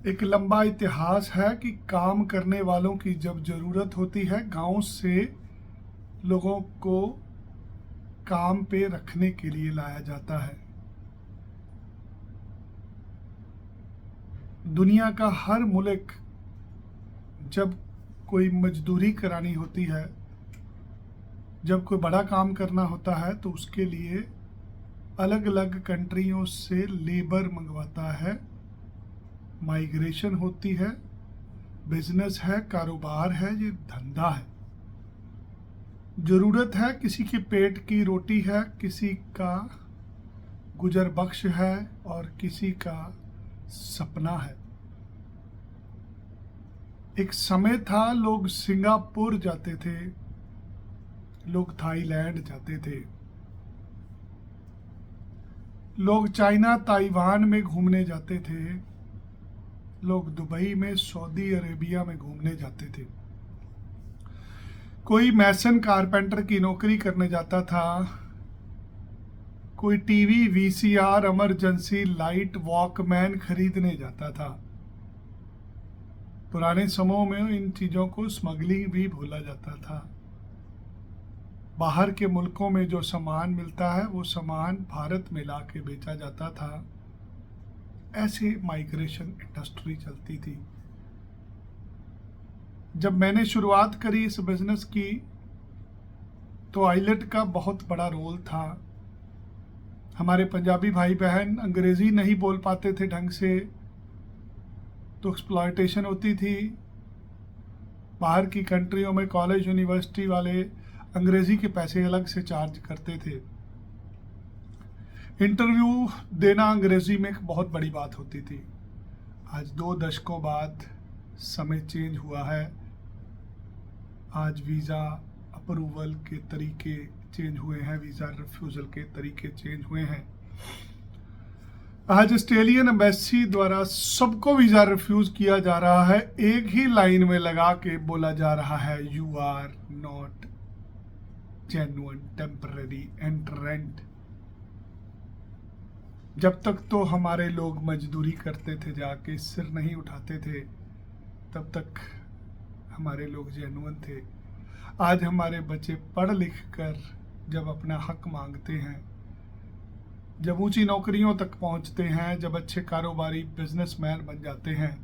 एक लंबा इतिहास है कि काम करने वालों की जब ज़रूरत होती है, गांव से लोगों को काम पे रखने के लिए लाया जाता है। दुनिया का हर मुल्क जब कोई मजदूरी करानी होती है, जब कोई बड़ा काम करना होता है, तो उसके लिए अलग अलग कंट्रियों से लेबर मंगवाता है। माइग्रेशन होती है, बिजनेस है, कारोबार है, ये धंधा है। ज़रूरत है, किसी के पेट की रोटी है, किसी का गुजर बख्श है और किसी का सपना है। एक समय था, लोग सिंगापुर जाते थे, लोग थाईलैंड जाते थे, लोग चाइना ताइवान में घूमने जाते थे, लोग दुबई में, सऊदी अरेबिया में घूमने जाते थे। कोई मैसन कारपेंटर की नौकरी करने जाता था, कोई TV, VCR, emergency light, Walkman खरीदने जाता था। पुराने समयों में इन चीज़ों को स्मगलिंग भी बोला जाता था। बाहर के मुल्कों में जो सामान मिलता है वो सामान भारत में ला के बेचा जाता था। ऐसे माइग्रेशन इंडस्ट्री चलती थी। जब मैंने शुरुआत करी इस बिजनेस की, तो आइलेट का बहुत बड़ा रोल था। हमारे पंजाबी भाई बहन अंग्रेज़ी नहीं बोल पाते थे ढंग से, तो एक्सप्लॉयटेशन होती थी। बाहर की कंट्रियों में कॉलेज यूनिवर्सिटी वाले अंग्रेज़ी के पैसे अलग से चार्ज करते थे। इंटरव्यू देना अंग्रेज़ी में एक बहुत बड़ी बात होती थी। आज 2 दशकों बाद समय चेंज हुआ है। आज वीज़ा अप्रूवल के तरीके चेंज हुए हैं, वीज़ा रिफ्यूज़ल के तरीके चेंज हुए हैं। आज ऑस्ट्रेलियन एम्बेसी द्वारा सबको वीज़ा रिफ्यूज़ किया जा रहा है। एक ही लाइन में लगा के बोला जा रहा है, you are not genuine temporary entrant. जब तक तो हमारे लोग मजदूरी करते थे, जाके सिर नहीं उठाते थे, तब तक हमारे लोग जेन्युइन थे। आज हमारे बच्चे पढ़ लिख कर जब अपना हक मांगते हैं, जब ऊंची नौकरियों तक पहुंचते हैं, जब अच्छे कारोबारी बिजनेसमैन बन जाते हैं,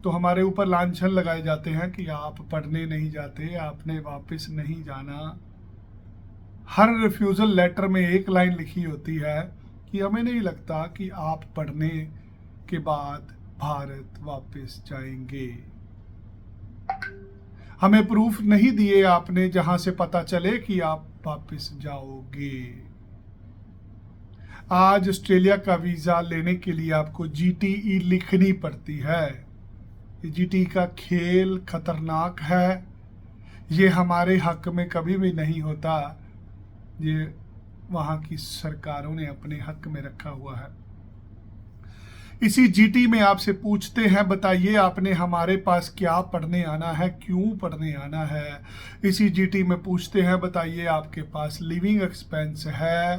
तो हमारे ऊपर लांछन लगाए जाते हैं कि आप पढ़ने नहीं जाते, आपने वापस नहीं जाना। हर रिफ्यूज़ल लेटर में एक लाइन लिखी होती है कि हमें नहीं लगता कि आप पढ़ने के बाद भारत वापस जाएंगे। हमें प्रूफ नहीं दिए आपने जहां से पता चले कि आप वापस जाओगे। आज ऑस्ट्रेलिया का वीज़ा लेने के लिए आपको जीटीई लिखनी पड़ती है। ये जीटीई का खेल खतरनाक है। ये हमारे हक में कभी भी नहीं होता। ये वहाँ की सरकारों ने अपने हक में रखा हुआ है। इसी जीटी में आपसे पूछते हैं, बताइए आपने हमारे पास क्या पढ़ने आना है, क्यों पढ़ने आना है। इसी जीटी में पूछते हैं, बताइए आपके पास लिविंग एक्सपेंस है।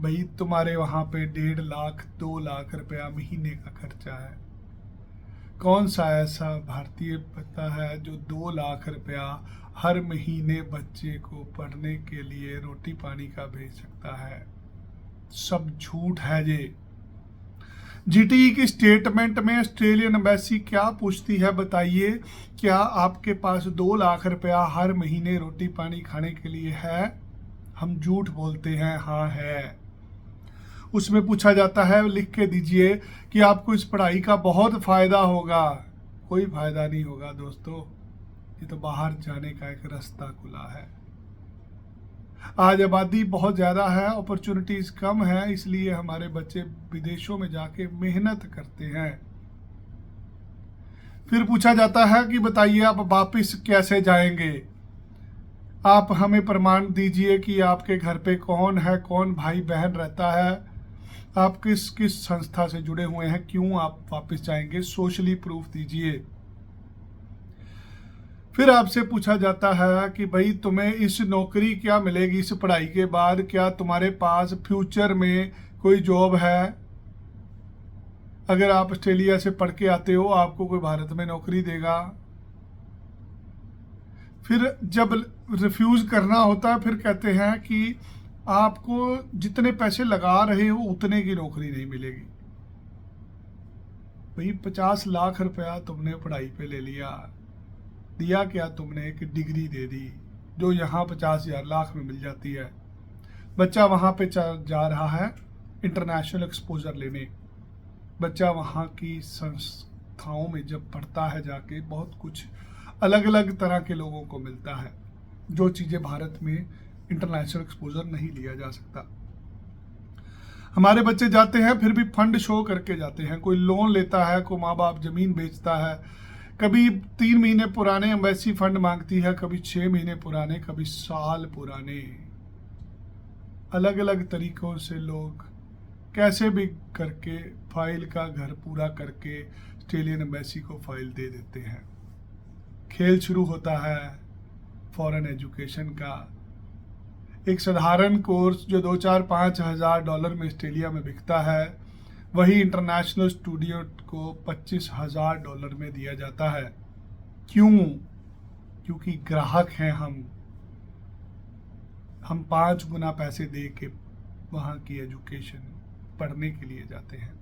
भाई तुम्हारे वहाँ पे 1.5 लाख 2 लाख रुपया महीने का खर्चा है। कौन सा ऐसा भारतीय पता है जो 2 लाख रुपया हर महीने बच्चे को पढ़ने के लिए रोटी पानी का भेज सकता है? सब झूठ है ये। जीटीई की स्टेटमेंट में ऑस्ट्रेलियन एम्बेसी क्या पूछती है, बताइए क्या आपके पास 2 लाख रुपया हर महीने रोटी पानी खाने के लिए है? हम झूठ बोलते हैं, हाँ है। उसमें पूछा जाता है, लिख के दीजिए कि आपको इस पढ़ाई का बहुत फ़ायदा होगा। कोई फ़ायदा नहीं होगा दोस्तों, ये तो बाहर जाने का एक रास्ता खुला है। आज आबादी बहुत ज़्यादा है, अपॉर्चुनिटीज़ कम है, इसलिए हमारे बच्चे विदेशों में जाके मेहनत करते हैं। फिर पूछा जाता है कि बताइए आप वापस कैसे जाएंगे। आप हमें प्रमाण दीजिए कि आपके घर पे कौन है, कौन भाई बहन रहता है, आप किस किस संस्था से जुड़े हुए हैं, क्यों आप वापस जाएंगे, सोशली प्रूफ दीजिए। फिर आपसे पूछा जाता है कि भाई तुम्हें इस नौकरी क्या मिलेगी इस पढ़ाई के बाद, क्या तुम्हारे पास फ्यूचर में कोई जॉब है? अगर आप ऑस्ट्रेलिया से पढ़ के आते हो आपको कोई भारत में नौकरी देगा। फिर जब रिफ्यूज़ करना होता है फिर कहते हैं कि आपको जितने पैसे लगा रहे हो उतने की नौकरी नहीं मिलेगी। भाई 50 लाख रुपया तुमने पढ़ाई पे ले लिया, दिया क्या तुमने? एक डिग्री दे दी जो यहाँ 50,000 लाख में मिल जाती है। बच्चा वहाँ पे जा रहा है इंटरनेशनल एक्सपोजर लेने। बच्चा वहाँ की संस्थाओं में जब पढ़ता है जाके बहुत कुछ अलग अलग तरह के लोगों को मिलता है, जो चीज़ें भारत में इंटरनेशनल एक्सपोजर नहीं लिया जा सकता। हमारे बच्चे जाते हैं फिर भी फंड शो करके जाते हैं। कोई लोन लेता है, कोई माँ बाप ज़मीन बेचता है, कभी 3 महीने पुराने एम्बेसी फंड मांगती है, कभी 6 महीने पुराने, कभी साल पुराने। अलग अलग तरीक़ों से लोग कैसे भी करके फाइल का घर पूरा करके ऑस्ट्रेलियन एम्बेसी को फाइल दे देते हैं। खेल शुरू होता है फॉरेन एजुकेशन का। एक साधारण कोर्स जो 2-4-5 हज़ार डॉलर में ऑस्ट्रेलिया में बिकता है, वही इंटरनेशनल स्टूडेंट को 25,000 डॉलर में दिया जाता है। क्यों? क्योंकि ग्राहक हैं हम 5 गुना पैसे दे के वहाँ की एजुकेशन पढ़ने के लिए जाते हैं।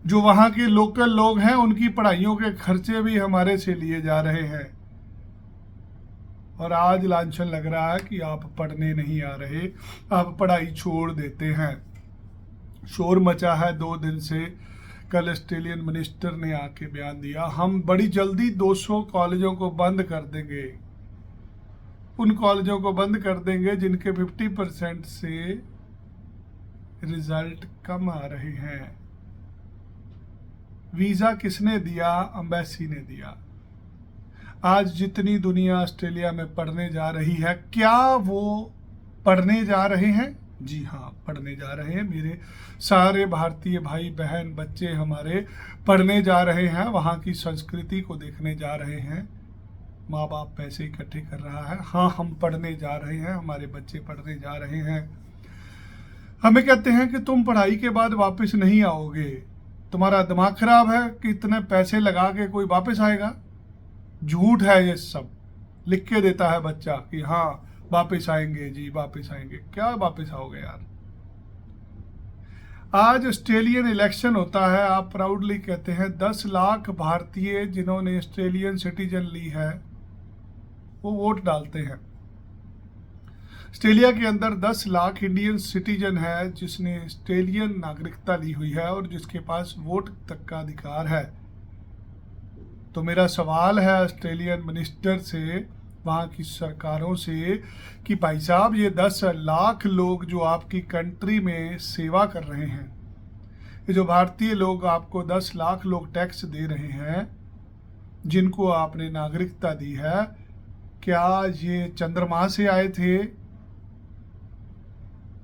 जो वहाँ के लोकल लोग हैं उनकी पढ़ाइयों के खर्चे भी हमारे से लिए जा रहे हैं। और आज लांछन लग रहा है कि आप पढ़ने नहीं आ रहे, आप पढ़ाई छोड़ देते हैं। शोर मचा है 2 दिन से। कल ऑस्ट्रेलियन मिनिस्टर ने आके बयान दिया, हम बड़ी जल्दी 200 कॉलेजों को बंद कर देंगे। उन कॉलेजों को बंद कर देंगे जिनके 50% से रिजल्ट कम आ रहे हैं। वीज़ा किसने दिया? एम्बेसी ने दिया। आज जितनी दुनिया ऑस्ट्रेलिया में पढ़ने जा रही है, क्या वो पढ़ने जा रहे हैं? जी हाँ, पढ़ने जा रहे हैं। मेरे सारे भारतीय भाई बहन बच्चे हमारे पढ़ने जा रहे हैं, वहाँ की संस्कृति को देखने जा रहे हैं। माँ बाप पैसे इकट्ठे कर रहा है। हाँ, हम पढ़ने जा रहे हैं, हमारे बच्चे पढ़ने जा रहे हैं। हमें कहते हैं कि तुम पढ़ाई के बाद वापस नहीं आओगे, तुम्हारा दिमाग खराब है कि इतने पैसे लगा के कोई वापस आएगा। झूठ है ये सब। लिख के देता है बच्चा कि हाँ वापस आएंगे जी, वापस आएंगे। क्या वापस आओगे यार? आज ऑस्ट्रेलियन इलेक्शन होता है, आप प्राउडली कहते हैं 10 लाख भारतीय जिन्होंने ऑस्ट्रेलियन सिटीजन ली है वो वोट डालते हैं। ऑस्ट्रेलिया के अंदर 10 लाख इंडियन सिटीजन है जिसने ऑस्ट्रेलियन नागरिकता ली हुई है और जिसके पास वोट तक का अधिकार है। तो मेरा सवाल है ऑस्ट्रेलियन मिनिस्टर से, वहाँ की सरकारों से, कि भाई साहब ये 10 लाख लोग जो आपकी कंट्री में सेवा कर रहे हैं, ये जो भारतीय लोग आपको 10 लाख लोग टैक्स दे रहे हैं, जिनको आपने नागरिकता दी है, क्या ये चंद्रमा से आए थे?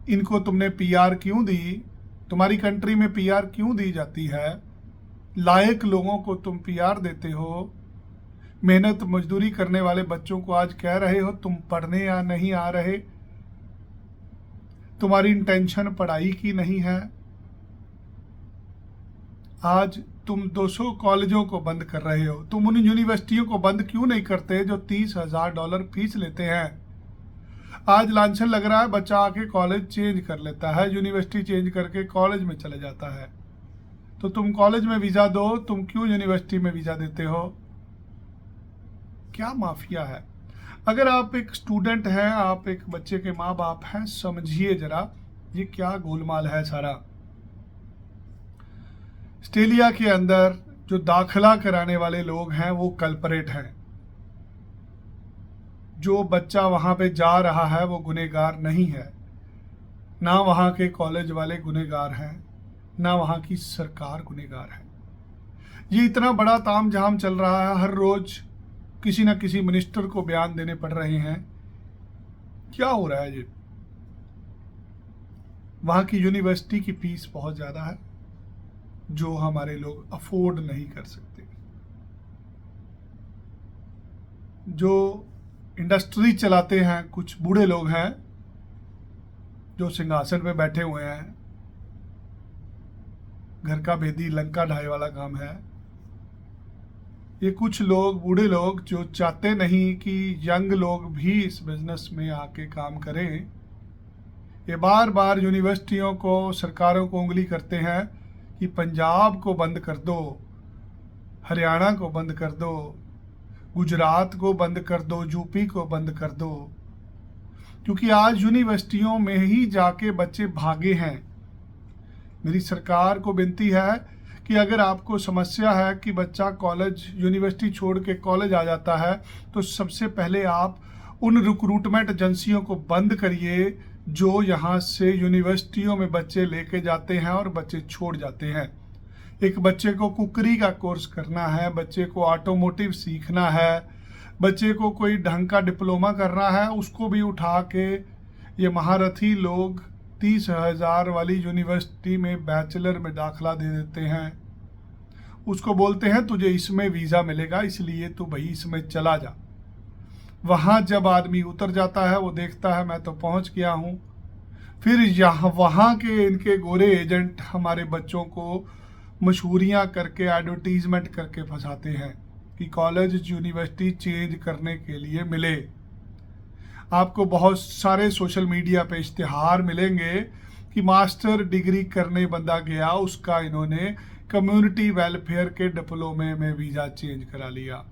इनको तुमने पीआर क्यों दी? तुम्हारी कंट्री में पीआर क्यों दी जाती है? लायक लोगों को तुम पीआर देते हो। मेहनत मजदूरी करने वाले बच्चों को आज कह रहे हो तुम पढ़ने या नहीं आ रहे। तुम्हारी इंटेंशन पढ़ाई की नहीं है। आज तुम 200 कॉलेजों को बंद कर रहे हो। तुम उन यूनिवर्सिटियों को बंद क्यों नहीं करते जो 30,000 डॉलर फीस लेते हैं? आज लांछन लग रहा है बच्चा आके कॉलेज चेंज कर लेता है, यूनिवर्सिटी चेंज करके कॉलेज में चले जाता है। तो तुम कॉलेज में वीज़ा दो, तुम क्यों यूनिवर्सिटी में वीज़ा देते हो? क्या माफिया है? अगर आप एक स्टूडेंट हैं, आप एक बच्चे के माँ बाप हैं, समझिए जरा ये क्या गोलमाल है सारा। ऑस्ट्रेलिया के अंदर जो दाखिला कराने वाले लोग हैं वो कल्परेट हैं। जो बच्चा वहाँ पे जा रहा है वो गुनहगार नहीं है। ना वहाँ के कॉलेज वाले गुनहगार हैं, ना वहाँ की सरकार गुनहगार है। ये इतना बड़ा तामझाम चल रहा है, हर रोज किसी न किसी मिनिस्टर को बयान देने पड़ रहे हैं। क्या हो रहा है ये? वहाँ की यूनिवर्सिटी की फीस बहुत ज़्यादा है जो हमारे लोग अफोर्ड नहीं कर सकते। जो इंडस्ट्री चलाते हैं कुछ बूढ़े लोग हैं जो सिंहासन पे बैठे हुए हैं, घर का भेदी लंका ढाई वाला काम है। ये कुछ लोग, बूढ़े लोग, जो चाहते नहीं कि यंग लोग भी इस बिजनेस में आके काम करें, ये बार बार यूनिवर्सिटियों को, सरकारों को उंगली करते हैं कि पंजाब को बंद कर दो, हरियाणा को बंद कर दो, गुजरात को बंद कर दो, यूपी को बंद कर दो, क्योंकि आज यूनिवर्सिटियों में ही जाके बच्चे भागे हैं। मेरी सरकार को विनती है कि अगर आपको समस्या है कि बच्चा कॉलेज, यूनिवर्सिटी छोड़ के कॉलेज आ जाता है, तो सबसे पहले आप उन रिक्रूटमेंट एजेंसियों को बंद करिए जो यहाँ से यूनिवर्सिटियों में बच्चे लेके जाते हैं और बच्चे छोड़ जाते हैं। एक बच्चे को कुकरी का कोर्स करना है, बच्चे को ऑटोमोटिव सीखना है, बच्चे को कोई ढंग का डिप्लोमा करना है, उसको भी उठा के ये महारथी लोग 30,000 वाली यूनिवर्सिटी में बैचलर में दाखला दे देते हैं। उसको बोलते हैं तुझे इसमें वीज़ा मिलेगा, इसलिए तू भाई इसमें चला जा। वहाँ जब आदमी उतर जाता है, वो देखता है मैं तो पहुँच गया हूँ, फिर यहाँ वहाँ के इनके गोरे एजेंट हमारे बच्चों को मशहूरियाँ करके, एडवर्टीजमेंट करके फंसाते हैं कि कॉलेज, यूनिवर्सिटी चेंज करने के लिए मिले। आपको बहुत सारे सोशल मीडिया पे इश्तिहार मिलेंगे कि मास्टर डिग्री करने बंदा गया, उसका इन्होंने कम्युनिटी वेलफेयर के डिप्लोमे में वीज़ा चेंज करा लिया।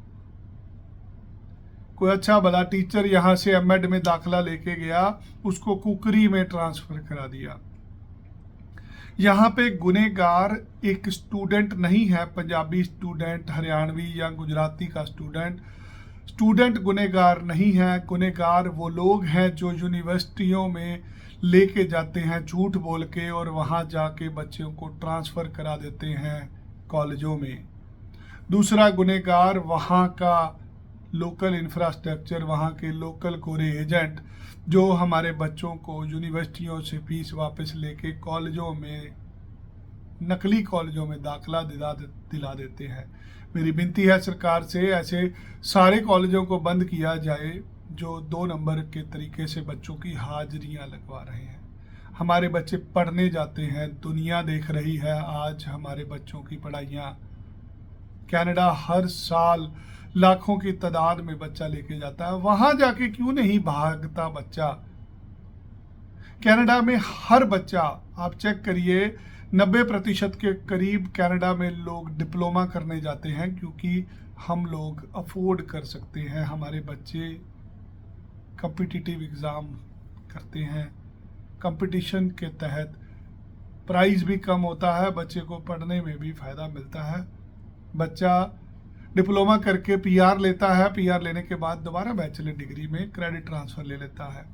कोई अच्छा भला टीचर यहाँ से एमएड में दाखला लेके गया, उसको कुकरी में ट्रांसफ़र करा दिया। यहाँ पे गुनहगार एक स्टूडेंट नहीं है, पंजाबी स्टूडेंट, हरियाणवी या गुजराती का स्टूडेंट गुनहगार नहीं है। गुनहगार वो लोग हैं जो यूनिवर्सिटियों में लेके जाते हैं झूठ बोल के और वहाँ जाके बच्चों को ट्रांसफ़र करा देते हैं कॉलेजों में। दूसरा गुनहगार वहाँ का लोकल इंफ्रास्ट्रक्चर, वहाँ के लोकल गोरे एजेंट जो हमारे बच्चों को यूनिवर्सिटियों से फीस वापस लेके कॉलेजों में, नकली कॉलेजों में दाखला दिला देते हैं। मेरी विनती है सरकार से, ऐसे सारे कॉलेजों को बंद किया जाए जो 2 नंबर के तरीके से बच्चों की हाजिरियां लगवा रहे हैं। हमारे बच्चे पढ़ने जाते हैं, दुनिया देख रही है आज हमारे बच्चों की पढ़ाइयाँ। कनाडा हर साल लाखों की तादाद में बच्चा लेके जाता है, वहाँ जाके क्यों नहीं भागता बच्चा। कनाडा में हर बच्चा, आप चेक करिए, 90% के करीब कनाडा में लोग डिप्लोमा करने जाते हैं क्योंकि हम लोग अफोर्ड कर सकते हैं। हमारे बच्चे कॉम्पिटिटिव एग्ज़ाम करते हैं, कंपटीशन के तहत प्राइस भी कम होता है, बच्चे को पढ़ने में भी फ़ायदा मिलता है। बच्चा डिप्लोमा करके पीआर लेता है, पीआर लेने के बाद दोबारा बैचलर डिग्री में क्रेडिट ट्रांसफ़र ले लेता है।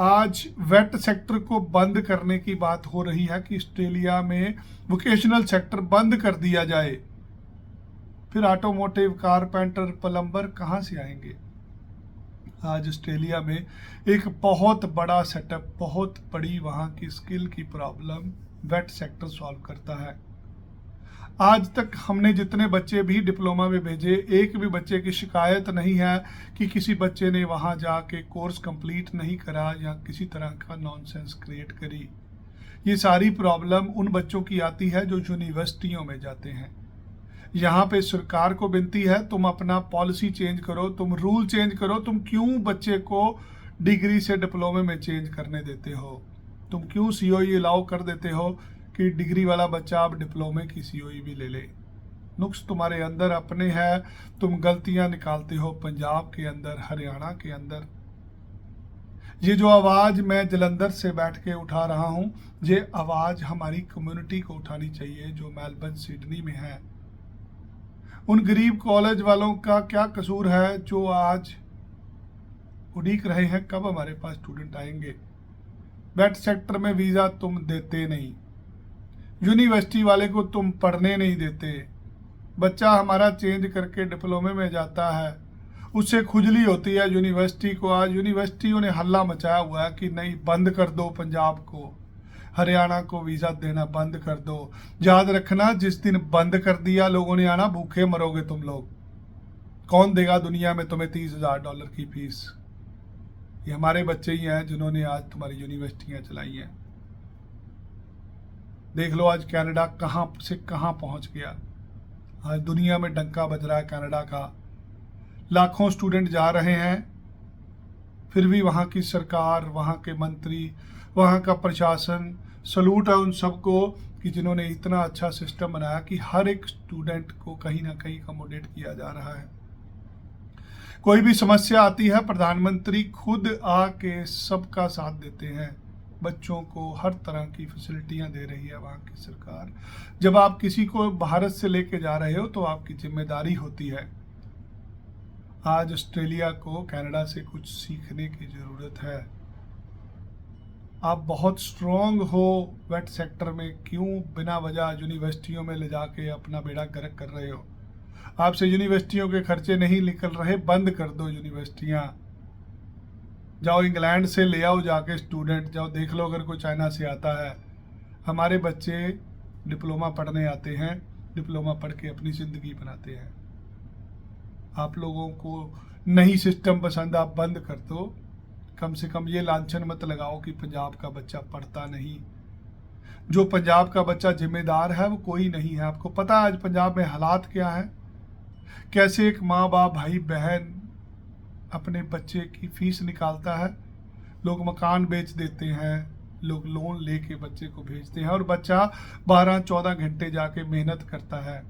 आज वेट सेक्टर को बंद करने की बात हो रही है कि ऑस्ट्रेलिया में वोकेशनल सेक्टर बंद कर दिया जाए, फिर ऑटोमोटिव, कारपेंटर, प्लम्बर कहाँ से आएंगे। आज ऑस्ट्रेलिया में एक बहुत बड़ा सेटअप, बहुत बड़ी वहाँ की स्किल की प्रॉब्लम वेट सेक्टर सॉल्व करता है। आज तक हमने जितने बच्चे भी डिप्लोमा में भेजे, एक भी बच्चे की शिकायत नहीं है कि किसी बच्चे ने वहाँ जाके कोर्स कंप्लीट नहीं करा या किसी तरह का नॉनसेंस क्रिएट करी। ये सारी प्रॉब्लम उन बच्चों की आती है जो यूनिवर्सिटियों में जाते हैं। यहाँ पे सरकार को विनती है, तुम अपना पॉलिसी चेंज करो, तुम रूल चेंज करो। तुम क्यों बच्चे को डिग्री से डिप्लोमे में चेंज करने देते हो? तुम क्यों सीओई अलाउ कर देते हो कि डिग्री वाला बच्चा अब डिप्लोमे की सीओई भी ले ले? नुक्स तुम्हारे अंदर अपने हैं, तुम गलतियां निकालते हो पंजाब के अंदर, हरियाणा के अंदर। ये जो आवाज़ मैं जलंधर से बैठ के उठा रहा हूँ, ये आवाज़ हमारी कम्युनिटी को उठानी चाहिए जो मेलबर्न, सिडनी में है। उन गरीब कॉलेज वालों का क्या कसूर है जो आज उड़ीक रहे हैं कब हमारे पास स्टूडेंट आएंगे। वेट सेक्टर में वीज़ा तुम देते नहीं, यूनिवर्सिटी वाले को तुम पढ़ने नहीं देते। बच्चा हमारा चेंज करके डिप्लोमे में जाता है, उससे खुजली होती है यूनिवर्सिटी को। आज यूनिवर्सिटियों ने हल्ला मचाया हुआ है कि नहीं, बंद कर दो, पंजाब को, हरियाणा को वीज़ा देना बंद कर दो। याद रखना, जिस दिन बंद कर दिया लोगों ने आना, भूखे मरोगे तुम लोग। कौन देगा दुनिया में तुम्हें $30,000 की फीस? ये हमारे बच्चे ही हैं जिन्होंने आज तुम्हारी यूनिवर्सिटियाँ चलाई हैं। देख लो आज कनाडा कहाँ से कहाँ पहुँच गया। आज दुनिया में डंका बज रहा है कनाडा का। लाखों स्टूडेंट जा रहे हैं, फिर भी वहाँ की सरकार, वहाँ के मंत्री, वहाँ का प्रशासन, सलूट है उन सबको कि जिन्होंने इतना अच्छा सिस्टम बनाया कि हर एक स्टूडेंट को कहीं ना कहीं अकोमोडेट किया जा रहा है। कोई भी समस्या आती है, प्रधानमंत्री खुद आके सबका साथ देते हैं। बच्चों को हर तरह की फैसिलिटियां दे रही है वहाँ की सरकार। जब आप किसी को भारत से लेके जा रहे हो तो आपकी जिम्मेदारी होती है। आज ऑस्ट्रेलिया को कनाडा से कुछ सीखने की ज़रूरत है। आप बहुत स्ट्रॉन्ग हो वेट सेक्टर में, क्यों बिना वजह यूनिवर्सिटियों में ले जाके अपना बेड़ा गर्क कर रहे हो? आपसे यूनिवर्सिटियों के खर्चे नहीं निकल रहे, बंद कर दो यूनिवर्सिटियाँ। जाओ इंग्लैंड से ले आओ जाके स्टूडेंट, जाओ देख लो अगर कोई चाइना से आता है। हमारे बच्चे डिप्लोमा पढ़ने आते हैं, डिप्लोमा पढ़ के अपनी ज़िंदगी बनाते हैं। आप लोगों को नई सिस्टम पसंद, आप बंद कर दो। कम से कम ये लांछन मत लगाओ कि पंजाब का बच्चा पढ़ता नहीं। जो पंजाब का बच्चा जिम्मेदार है वो कोई नहीं है। आपको पता है आज पंजाब में हालात क्या है, कैसे एक माँ बाप भाई बहन अपने बच्चे की फीस निकालता है। लोग मकान बेच देते हैं, लोग लोन लेके बच्चे को भेजते हैं और बच्चा 12-14 घंटे जाके मेहनत करता है।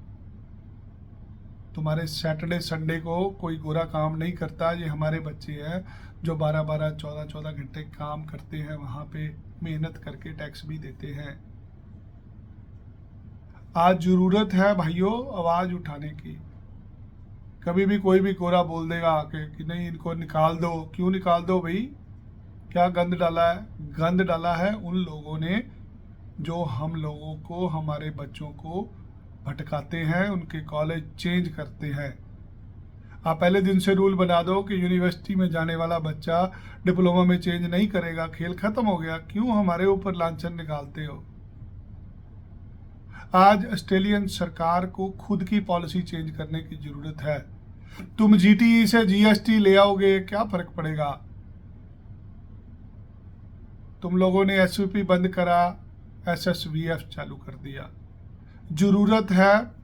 तुम्हारे सैटरडे संडे को कोई गोरा काम नहीं करता। ये हमारे बच्चे हैं जो 12-12, 14-14 घंटे काम करते हैं, वहाँ पे मेहनत करके टैक्स भी देते हैं। आज ज़रूरत है भाइयों आवाज़ उठाने की। कभी भी कोई भी गोरा बोल देगा आके कि नहीं इनको निकाल दो। क्यों निकाल दो भाई? क्या गंद डाला है? गंद डाला है उन लोगों ने जो हम लोगों को, हमारे बच्चों को भटकाते हैं, उनके कॉलेज चेंज करते हैं। आप पहले दिन से रूल बना दो कि यूनिवर्सिटी में जाने वाला बच्चा डिप्लोमा में चेंज नहीं करेगा, खेल खत्म हो गया। क्यों हमारे ऊपर लांछन निकालते हो? आज ऑस्ट्रेलियन सरकार को खुद की पॉलिसी चेंज करने की जरूरत है। तुम जीटीई से जीएसटी ले आओगे, क्या फर्क पड़ेगा? तुम लोगों ने एसवीपी बंद करा, एसएसवीएफ चालू कर दिया। जरूरत है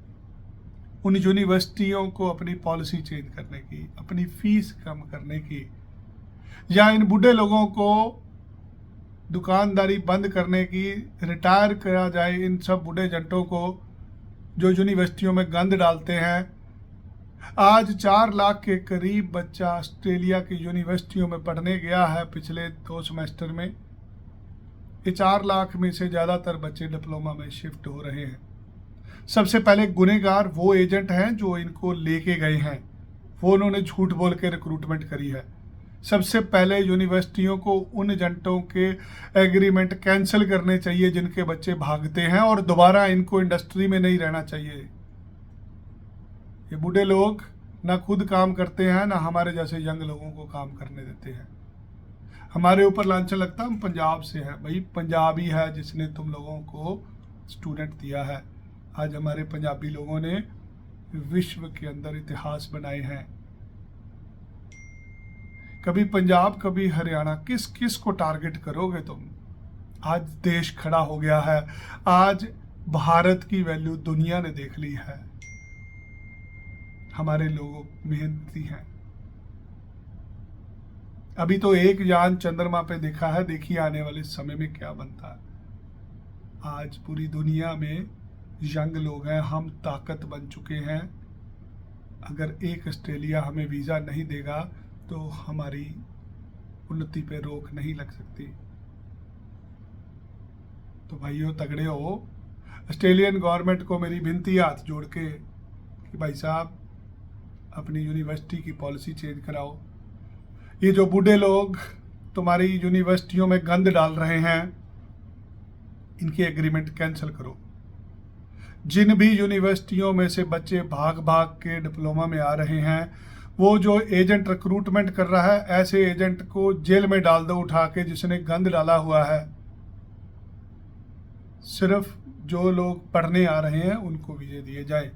उन यूनिवर्सिटियों को अपनी पॉलिसी चेंज करने की, अपनी फीस कम करने की, या इन बूढ़े लोगों को दुकानदारी बंद करने की, रिटायर करा जाए इन सब बूढ़े जंटों को जो यूनिवर्सिटियों में गंद डालते हैं। आज 4 लाख के करीब बच्चा ऑस्ट्रेलिया की यूनिवर्सिटियों में पढ़ने गया है पिछले 2 सेमेस्टर में। ये 4 लाख में से ज़्यादातर बच्चे डिप्लोमा में शिफ्ट हो रहे हैं। सबसे पहले गुनहगार वो एजेंट हैं जो इनको लेके गए हैं, वो उन्होंने झूठ बोल के रिक्रूटमेंट करी है। सबसे पहले यूनिवर्सिटियों को उन एजेंटों के एग्रीमेंट कैंसिल करने चाहिए जिनके बच्चे भागते हैं, और दोबारा इनको इंडस्ट्री में नहीं रहना चाहिए। ये बूढ़े लोग ना खुद काम करते हैं, ना हमारे जैसे यंग लोगों को काम करने देते हैं। हमारे ऊपर लांछन लगता है हम पंजाब से हैं। भाई पंजाबी है जिसने तुम लोगों को स्टूडेंट दिया है। आज हमारे पंजाबी लोगों ने विश्व के अंदर इतिहास बनाए हैं। कभी पंजाब कभी हरियाणा, किस किस को टारगेट करोगे तुम? आज देश खड़ा हो गया है। आज भारत की वैल्यू दुनिया ने देख ली है। हमारे लोग मेहनती हैं। अभी तो एक यान चंद्रमा पे देखा है, देखिए आने वाले समय में क्या बनता है। आज पूरी दुनिया में यंग लोग हैं, हम ताकत बन चुके हैं। अगर एक ऑस्ट्रेलिया हमें वीज़ा नहीं देगा तो हमारी उन्नति पे रोक नहीं लग सकती। तो भाइयों तगड़े हो। ऑस्ट्रेलियन गवर्नमेंट को मेरी विनती है हाथ जोड़ के कि भाई साहब अपनी यूनिवर्सिटी की पॉलिसी चेंज कराओ। ये जो बूढ़े लोग तुम्हारी यूनिवर्सिटियों में गंद डाल रहे हैं, इनके एग्रीमेंट कैंसिल करो। जिन भी यूनिवर्सिटियों में से बच्चे भाग भाग के डिप्लोमा में आ रहे हैं, वो जो एजेंट रिक्रूटमेंट कर रहा है, ऐसे एजेंट को जेल में डाल दो उठा के जिसने गंद डाला हुआ है। सिर्फ जो लोग पढ़ने आ रहे हैं उनको वीजे दिए जाए।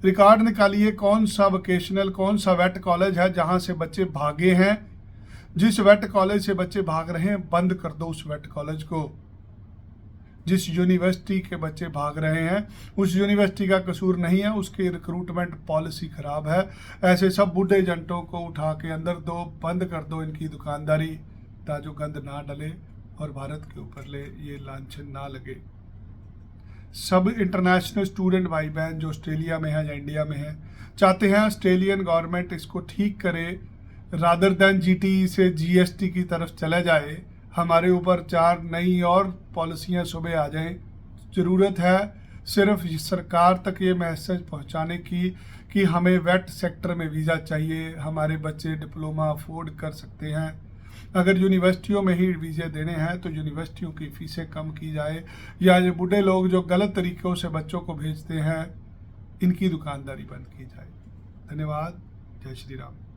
रिकॉर्ड निकालिए कौन सा वोकेशनल, कौन सा वेट कॉलेज है जहां से बच्चे भागे हैं। जिस वेट कॉलेज से बच्चे भाग रहे हैं बंद कर दो उस वेट कॉलेज को। जिस यूनिवर्सिटी के बच्चे भाग रहे हैं उस यूनिवर्सिटी का कसूर नहीं है, उसकी रिक्रूटमेंट पॉलिसी खराब है। ऐसे सब बूढ़े एजेंटों को उठा के अंदर दो, बंद कर दो इनकी दुकानदारी, ताकि गंद ना डले और भारत के ऊपर ये लांछन ना लगे। सब इंटरनेशनल स्टूडेंट भाई बहन जो ऑस्ट्रेलिया में है या इंडिया में है, चाहते हैं ऑस्ट्रेलियन गवर्नमेंट इसको ठीक करे, रादर देन जीटीई से जीएसटी की तरफ चला जाए, हमारे ऊपर 4 नई और पॉलिसियां सुबह आ जाएं। ज़रूरत है सिर्फ सरकार तक ये मैसेज पहुंचाने की कि हमें वेट सेक्टर में वीज़ा चाहिए, हमारे बच्चे डिप्लोमा अफोर्ड कर सकते हैं। अगर यूनिवर्सिटियों में ही वीज़े देने हैं तो यूनिवर्सिटियों की फ़ीसें कम की जाए, या ये बूढ़े लोग जो गलत तरीक़ों से बच्चों को भेजते हैं इनकी दुकानदारी बंद की जाए। धन्यवाद। जय श्री राम।